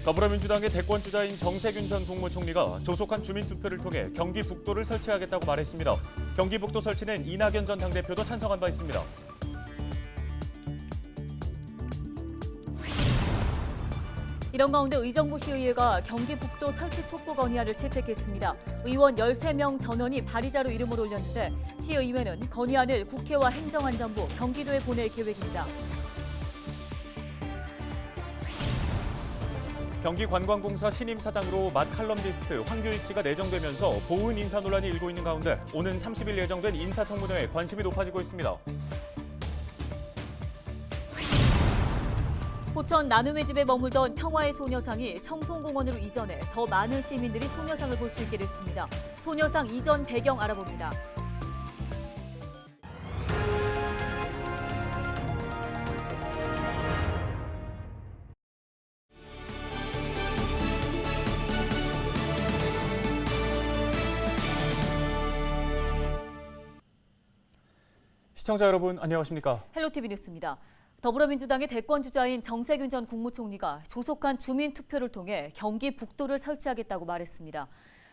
더불어민주당의 대권주자인 정세균 전 국무총리가 조속한 주민투표를 통해 경기 북도를 설치하겠다고 말했습니다. 경기 북도 설치는 이낙연 전 당대표도 찬성한 바 있습니다. 이런 가운데 의정부시의회가 경기 북도 설치 촉구 건의안을 채택했습니다. 의원 13명 전원이 발의자로 이름을 올렸는데 시의회는 건의안을 국회와 행정안전부, 경기도에 보낼 계획입니다. 경기관광공사 신임 사장으로 맏 칼럼니스트 황교익 씨가 내정되면서 보은 인사 논란이 일고 있는 가운데 오는 30일 예정된 인사청문회에 관심이 높아지고 있습니다. 포천 나눔의 집에 머물던 평화의 소녀상이 청송공원으로 이전해 더 많은 시민들이 소녀상을 볼 수 있게 됐습니다. 소녀상 이전 배경 알아봅니다. 시청자 여러분 안녕하십니까? 헬로티비 뉴스입니다. 더불어민주당의 대권주자인 정세균 전 국무총리가 조속한 주민투표를 통해 경기 북도를 설치하겠다고 말했습니다.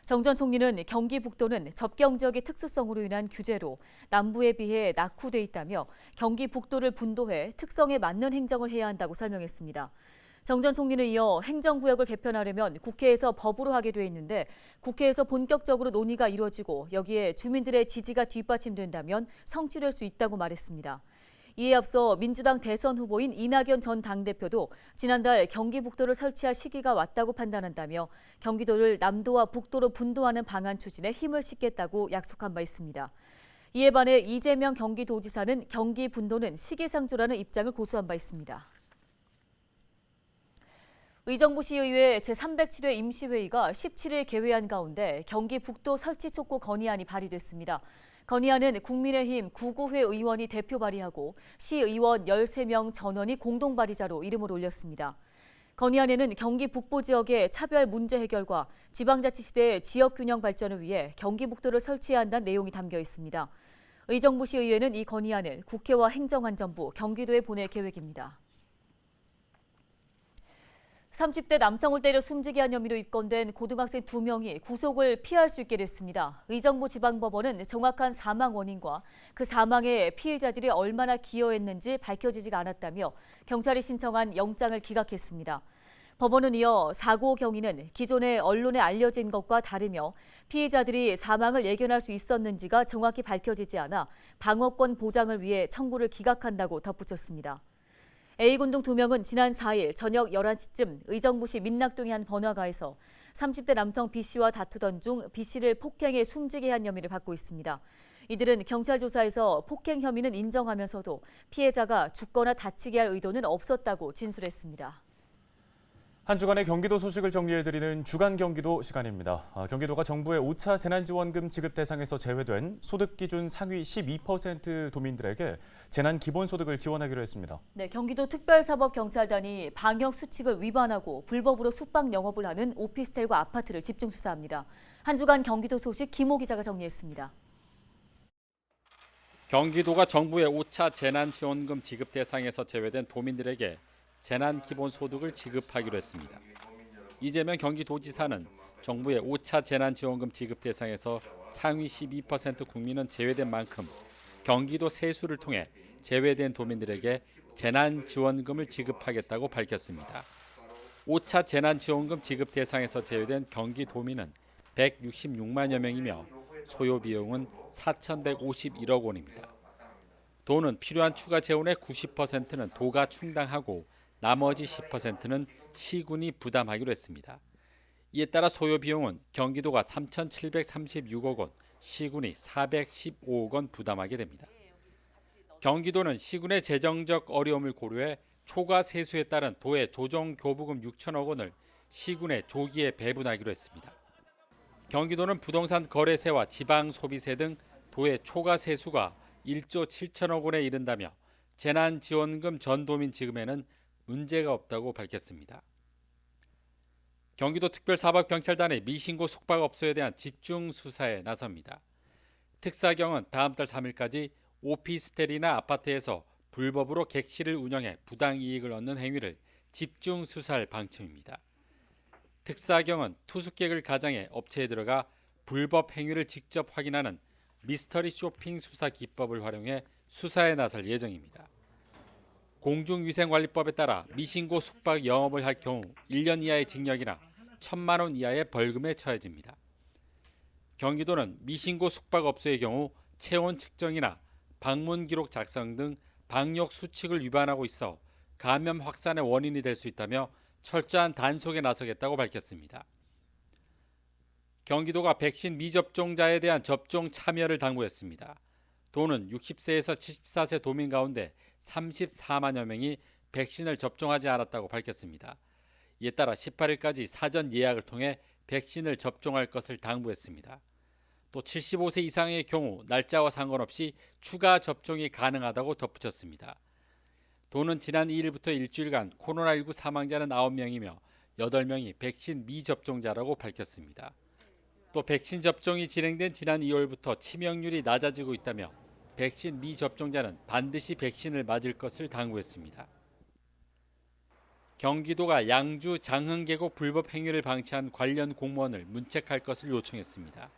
정 전 총리는 경기 북도는 접경 지역의 특수성으로 인한 규제로 남부에 비해 낙후돼 있다며 경기 북도를 분도해 특성에 맞는 행정을 해야 한다고 설명했습니다. 정 전 총리는 이어 행정구역을 개편하려면 국회에서 법으로 하게 돼 있는데 국회에서 본격적으로 논의가 이루어지고 여기에 주민들의 지지가 뒷받침된다면 성취될 수 있다고 말했습니다. 이에 앞서 민주당 대선 후보인 이낙연 전 당대표도 지난달 경기 북도를 설치할 시기가 왔다고 판단한다며 경기도를 남도와 북도로 분도하는 방안 추진에 힘을 싣겠다고 약속한 바 있습니다. 이에 반해 이재명 경기도지사는 경기 분도는 시기상조라는 입장을 고수한 바 있습니다. 의정부시의회 제307회 임시회의가 17일 개회한 가운데 경기 북도 설치 촉구 건의안이 발의됐습니다. 건의안은 국민의힘 구구회 의원이 대표 발의하고 시의원 13명 전원이 공동 발의자로 이름을 올렸습니다. 건의안에는 경기 북부 지역의 차별 문제 해결과 지방자치시대의 지역균형 발전을 위해 경기 북도를 설치해야 한다는 내용이 담겨 있습니다. 의정부시의회는 이 건의안을 국회와 행정안전부, 경기도에 보낼 계획입니다. 30대 남성을 때려 숨지게 한 혐의로 입건된 고등학생 2명이 구속을 피할 수 있게 됐습니다. 의정부 지방법원은 정확한 사망 원인과 그 사망에 피해자들이 얼마나 기여했는지 밝혀지지가 않았다며 경찰이 신청한 영장을 기각했습니다. 법원은 이어 사고 경위는 기존의 언론에 알려진 것과 다르며 피해자들이 사망을 예견할 수 있었는지가 정확히 밝혀지지 않아 방어권 보장을 위해 청구를 기각한다고 덧붙였습니다. A군 등 2명은 지난 4일 저녁 11시쯤 의정부시 민락동의 한 번화가에서 30대 남성 B씨와 다투던 중 B씨를 폭행해 숨지게 한 혐의를 받고 있습니다. 이들은 경찰 조사에서 폭행 혐의는 인정하면서도 피해자가 죽거나 다치게 할 의도는 없었다고 진술했습니다. 한 주간의 경기도 소식을 정리해드리는 주간 경기도 시간입니다. 경기도가 정부의 5차 재난지원금 지급 대상에서 제외된 소득기준 상위 12% 도민들에게 재난기본소득을 지원하기로 했습니다. 네, 경기도 특별사법경찰단이 방역수칙을 위반하고 불법으로 숙박 영업을 하는 오피스텔과 아파트를 집중 수사합니다. 한 주간 경기도 소식 김호 기자가 정리했습니다. 경기도가 정부의 5차 재난지원금 지급 대상에서 제외된 도민들에게 재난기본소득을 지급하기로 했습니다. 이재명 경기도지사는 정부의 5차 재난지원금 지급 대상에서 상위 12% 국민은 제외된 만큼 경기도 세수를 통해 제외된 도민들에게 재난지원금을 지급하겠다고 밝혔습니다. 5차 재난지원금 지급 대상에서 제외된 경기도민은 166만여 명이며 소요 비용은 4,151억 원입니다. 도는 필요한 추가 재원의 90%는 도가 충당하고 나머지 10%는 시군이 부담하기로 했습니다. 이에 따라 소요 비용은 경기도가 3,736억 원, 시군이 415억 원 부담하게 됩니다. 경기도는 시군의 재정적 어려움을 고려해 초과 세수에 따른 도의 조정 교부금 6천억 원을 시군에 조기에 배분하기로 했습니다. 경기도는 부동산 거래세와 지방 소비세 등 도의 초과 세수가 1조 7천억 원에 이른다며 재난지원금 전 도민 지급에는 문제가 없다고 밝혔습니다. 경기도 특별사법경찰단의 미신고 숙박업소에 대한 집중 수사에 나섭니다. 특사경은 다음 달 3일까지 오피스텔이나 아파트에서 불법으로 객실을 운영해 부당이익을 얻는 행위를 집중 수사할 방침입니다. 특사경은 투숙객을 가장해 업체에 들어가 불법 행위를 직접 확인하는 미스터리 쇼핑 수사 기법을 활용해 수사에 나설 예정입니다. 공중위생관리법에 따라 미신고 숙박 영업을 할 경우 1년 이하의 징역이나 1,000만 원 이하의 벌금에 처해집니다. 경기도는 미신고 숙박업소의 경우 체온 측정이나 방문 기록 작성 등 방역 수칙을 위반하고 있어 감염 확산의 원인이 될 수 있다며 철저한 단속에 나서겠다고 밝혔습니다. 경기도가 백신 미접종자에 대한 접종 참여를 당부했습니다. 도는 60세에서 74세 도민 가운데 34만여 명이 백신을 접종하지 않았다고 밝혔습니다. 이에 따라 18일까지 사전 예약을 통해 백신을 접종할 것을 당부했습니다. 또 75세 이상의 경우 날짜와 상관없이 추가 접종이 가능하다고 덧붙였습니다. 도는 지난 2일부터 일주일간 코로나19 사망자는 9명이며 8명이 백신 미접종자라고 밝혔습니다. 또 백신 접종이 진행된 지난 2월부터 치명률이 낮아지고 있다며 백신 미접종자는 반드시 백신을 맞을 것을 당부했습니다. 경기도가 양주 장흥계곡 불법 행위를 방치한 관련 공무원을 문책할 것을 요청했습니다.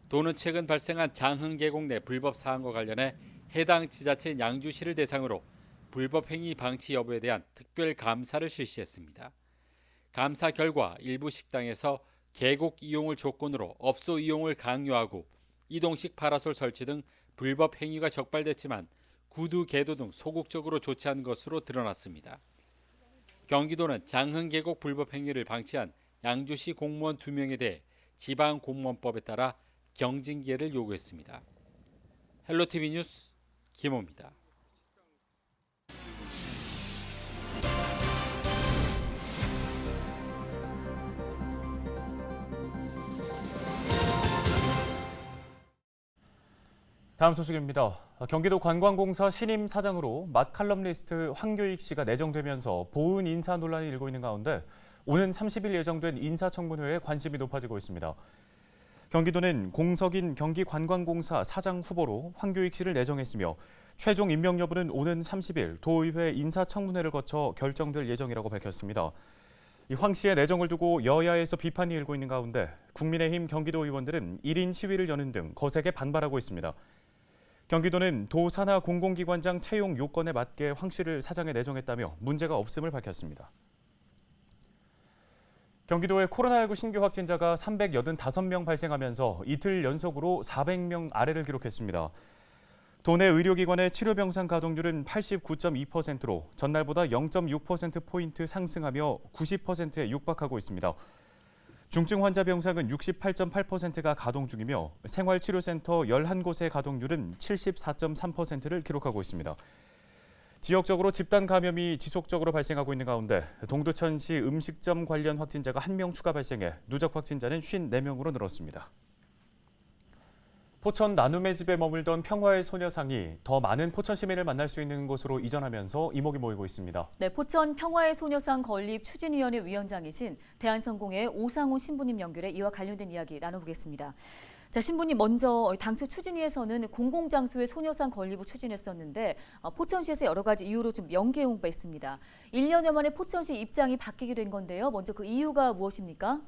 도는 최근 발생한 장흥계곡 내 불법 사항과 관련해 해당 지자체인 양주시를 대상으로 불법 행위 방치 여부에 대한 특별 감사를 실시했습니다. 감사 결과 일부 식당에서 계곡 이용을 조건으로 업소 이용을 강요하고 이동식 파라솔 설치 등 불법 행위가 적발됐지만 구두 개도 등 소극적으로 조치한 것으로 드러났습니다. 경기도는 장흥계곡 불법 행위를 방치한 양주시 공무원 2명에 대해 지방공무원법에 따라 경징계를 요구했습니다. 헬로티비 뉴스 김호입니다. 다음 소식입니다. 경기도 관광공사 신임 사장으로 맛칼럼니스트 황교익 씨가 내정되면서 보은 인사 논란이 일고 있는 가운데 오는 30일 예정된 인사청문회에 관심이 높아지고 있습니다. 경기도는 공석인 경기관광공사 사장 후보로 황교익 씨를 내정했으며 최종 임명 여부는 오는 30일 도의회 인사청문회를 거쳐 결정될 예정이라고 밝혔습니다. 황 씨의 내정을 두고 여야에서 비판이 일고 있는 가운데 국민의힘 경기도 의원들은 1인 시위를 여는 등 거세게 반발하고 있습니다. 경기도는 도 산하 공공기관장 채용 요건에 맞게 황 씨를 사장에 내정했다며 문제가 없음을 밝혔습니다. 경기도의 코로나19 신규 확진자가 385명 발생하면서 이틀 연속으로 400명 아래를 기록했습니다. 도내 의료기관의 치료병상 가동률은 89.2%로 전날보다 0.6%포인트 상승하며 90%에 육박하고 있습니다. 중증 환자 병상은 68.8%가 가동 중이며 생활치료센터 11곳의 가동률은 74.3%를 기록하고 있습니다. 지역적으로 집단 감염이 지속적으로 발생하고 있는 가운데 동두천시 음식점 관련 확진자가 1명 추가 발생해 누적 확진자는 54명으로 늘었습니다. 포천 나눔의 집에 머물던 평화의 소녀상이 더 많은 포천 시민을 만날 수 있는 곳으로 이전하면서 이목이 모이고 있습니다. 네, 포천 평화의 소녀상 건립 추진위원회 위원장이신 대한성공회 오상호 신부님 연결해 이와 관련된 이야기 나눠보겠습니다. 자, 신부님 먼저 당초 추진위에서는 공공장소의 소녀상 건립을 추진했었는데 포천시에서 여러 가지 이유로 좀 연기해 온 바 있습니다. 1년여 만에 포천시 입장이 바뀌게 된 건데요. 먼저 그 이유가 무엇입니까?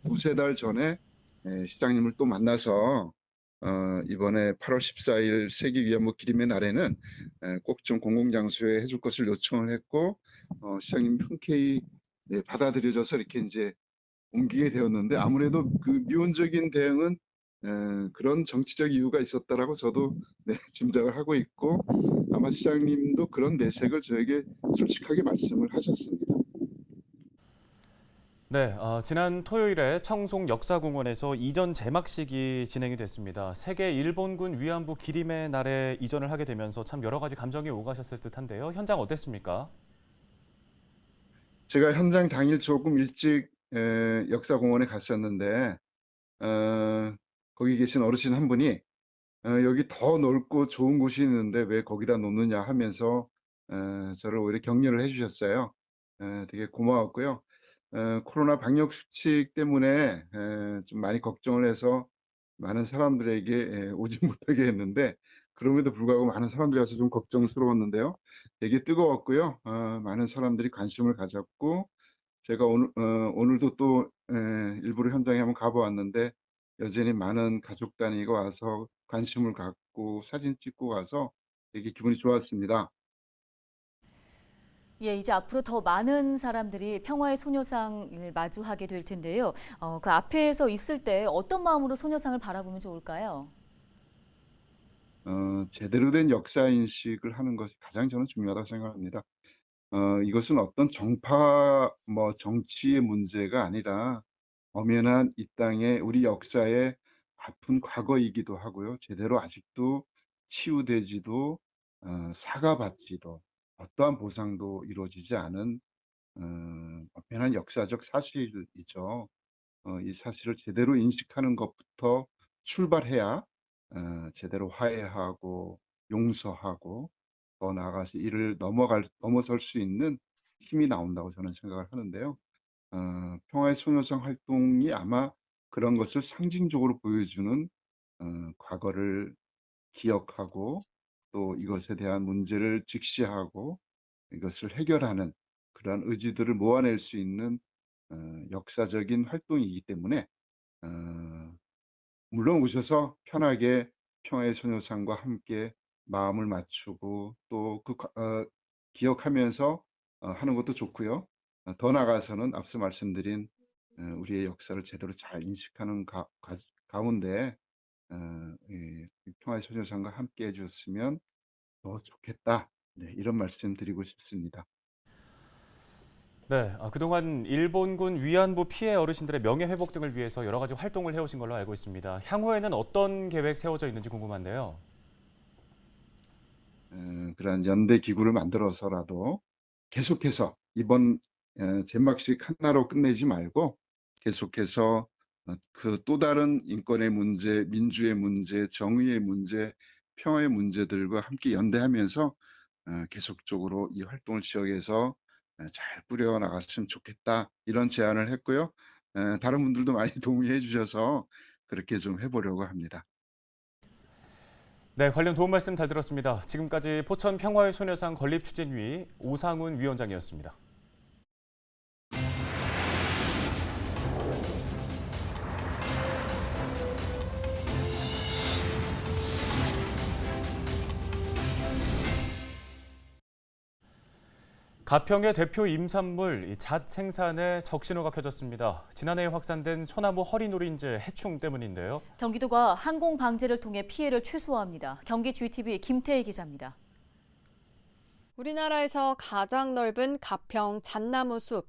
두세 달 전에 시장님을 또 만나서 이번에 8월 14일 세계위안부 기림의 날에는 꼭 좀 공공장소에 해줄 것을 요청을 했고 시장님 흔쾌히 받아들여져서 이렇게 이제 옮기게 되었는데 아무래도 그 미온적인 대응은 그런 정치적 이유가 있었다라고 저도 짐작을 하고 있고 아마 시장님도 그런 내색을 저에게 솔직하게 말씀을 하셨습니다. 네, 지난 토요일에 청송 역사공원에서 이전 제막식이 진행이 됐습니다. 세계 일본군 위안부 기림의 날에 이전을 하게 되면서 참 여러 가지 감정이 오가셨을 듯한데요. 현장 어땠습니까? 제가 현장 당일 조금 일찍 역사공원에 갔었는데 거기 계신 어르신 한 분이 여기 더 넓고 좋은 곳이 있는데 왜 거기다 놓느냐 하면서 저를 오히려 격려를 해주셨어요. 되게 고마웠고요. 코로나 방역 수칙 때문에 좀 많이 걱정을 해서 많은 사람들에게 오지 못하게 했는데 그럼에도 불구하고 많은 사람들이 와서 좀 걱정스러웠는데요. 되게 뜨거웠고요. 많은 사람들이 관심을 가졌고 제가 오늘도 또 일부러 현장에 한번 가보았는데 여전히 많은 가족 단위가 와서 관심을 갖고 사진 찍고 가서 되게 기분이 좋았습니다. 예, 이제 앞으로 더 많은 사람들이 평화의 소녀상을 마주하게 될 텐데요. 그 앞에서 있을 때 어떤 마음으로 소녀상을 바라보면 좋을까요? 제대로 된 역사 인식을 하는 것이 가장 저는 중요하다고 생각합니다. 이것은 어떤 정파, 정치의 문제가 아니라 엄연한 이 땅의 우리 역사의 아픈 과거이기도 하고요. 제대로 아직도 치유되지도 사과받지도 어떠한 보상도 이루어지지 않은 엄연한 역사적 사실이죠. 이 사실을 제대로 인식하는 것부터 출발해야 제대로 화해하고 용서하고 더 나아가서 이를 넘어설 수 있는 힘이 나온다고 저는 생각을 하는데요. 평화의 소녀상 활동이 아마 그런 것을 상징적으로 보여주는 과거를 기억하고 또 이것에 대한 문제를 직시하고 이것을 해결하는 그러한 의지들을 모아낼 수 있는 역사적인 활동이기 때문에 물론 오셔서 편하게 평화의 소녀상과 함께 마음을 맞추고 또 기억하면서 하는 것도 좋고요. 더 나아가서는 앞서 말씀드린 우리의 역사를 제대로 잘 인식하는 가운데 이 평화의 소녀상과 함께 해주셨으면 더 좋겠다. 네, 이런 말씀 드리고 싶습니다. 네, 그동안 일본군 위안부 피해 어르신들의 명예 회복 등을 위해서 여러 가지 활동을 해오신 걸로 알고 있습니다. 향후에는 어떤 계획 세워져 있는지 궁금한데요. 그러한 연대 기구를 만들어서라도 계속해서 이번 제막식 하나로 끝내지 말고 계속해서 그 또 다른 인권의 문제, 민주의 문제, 정의의 문제, 평화의 문제들과 함께 연대하면서 계속적으로 이 활동을 지역에서 잘 꾸려나갔으면 좋겠다 이런 제안을 했고요. 다른 분들도 많이 동의해 주셔서 그렇게 좀 해보려고 합니다. 네, 관련 도움 말씀 잘 들었습니다. 지금까지 포천 평화의 소녀상 건립 추진위 오상훈 위원장이었습니다. 가평의 대표 임산물 잣 생산에 적신호가 켜졌습니다. 지난해 확산된 소나무 허리노린재 해충 때문인데요. 경기도가 항공 방제를 통해 피해를 최소화합니다. 경기 GTV 김태희 기자입니다. 우리나라에서 가장 넓은 가평 잣나무 숲.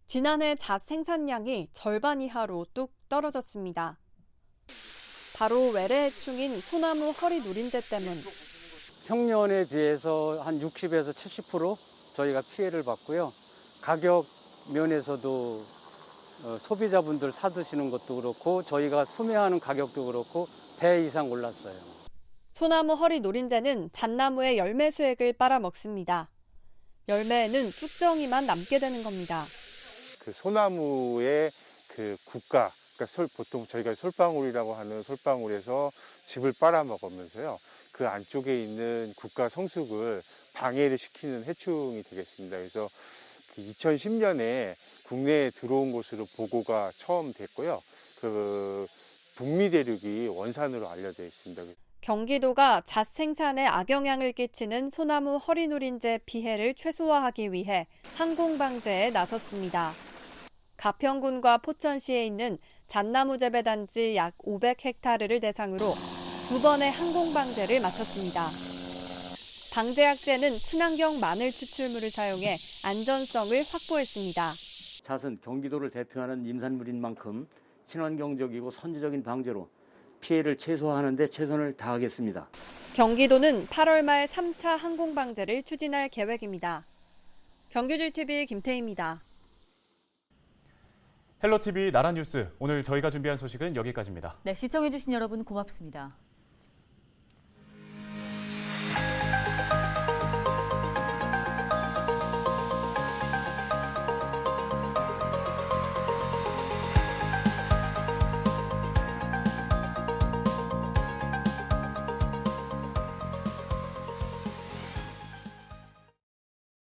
지난해 잣 생산량이 절반 이하로 뚝 떨어졌습니다. 바로 외래해충인 소나무 허리노린재 때문. 평년에 비해서 한 60에서 70% 저희가 피해를 받고요. 가격 면에서도 소비자분들 사드시는 것도 그렇고 저희가 수매하는 가격도 그렇고 배 이상 올랐어요. 소나무 허리노린재는 잣나무의 열매 수액을 빨아먹습니다. 열매에는 쭉정이만 남게 되는 겁니다. 그 소나무의 그 국가, 그러니까 보통 저희가 솔방울이라고 하는 솔방울에서 즙을 빨아먹으면서요. 그 안쪽에 있는 국가 성숙을 방해를 시키는 해충이 되겠습니다. 그래서 2010년에 국내에 들어온 것으로 보고가 처음 됐고요. 그 북미 대륙이 원산으로 알려져 있습니다. 경기도가 잣 생산에 악영향을 끼치는 소나무 허리노린재 피해를 최소화하기 위해 항공 방제에 나섰습니다. 가평군과 포천시에 있는 잣나무 재배 단지 약 500헥타르를 대상으로 두 번의 항공 방제를 마쳤습니다. 방제약제는 친환경 마늘 추출물을 사용해 안전성을 확보했습니다. 잣은 경기도를 대표하는 임산물인 만큼 친환경적이고 선제적인 방제로 피해를 최소화하는 데 최선을 다하겠습니다. 경기도는 8월 말 3차 항공 방제를 추진할 계획입니다. 경기GTV 김태희입니다. 헬로TV 나라뉴스, 오늘 저희가 준비한 소식은 여기까지입니다. 네, 시청해주신 여러분 고맙습니다.